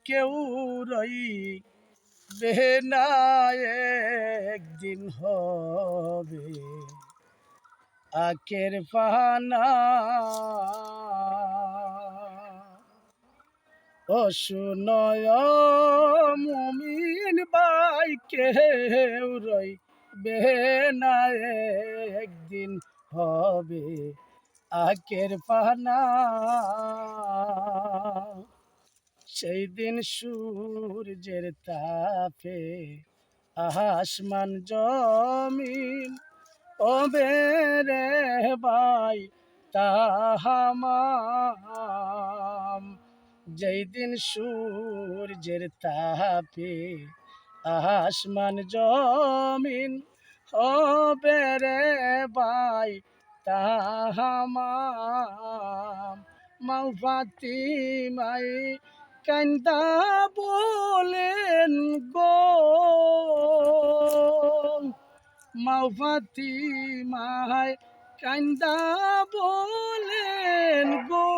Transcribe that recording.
কেউ রইবে না, একদিন হবে আখের পাহানা। ও শুনয় মুমিন ভাই, কেউ রইবে না, একদিন হবে আখের পাহানা। সেই দিন সূর্যের তাপে আসমান জমিন হবে রে ভাই তাহামাম। যেই দিন সূর্যের তাপে আসমান জমিন হবে রে ভাই তাহামাম। মাও ফাতিমাই কান্দা বলেন গো, মাও ফাতিমায় কান্দা বলেন গো।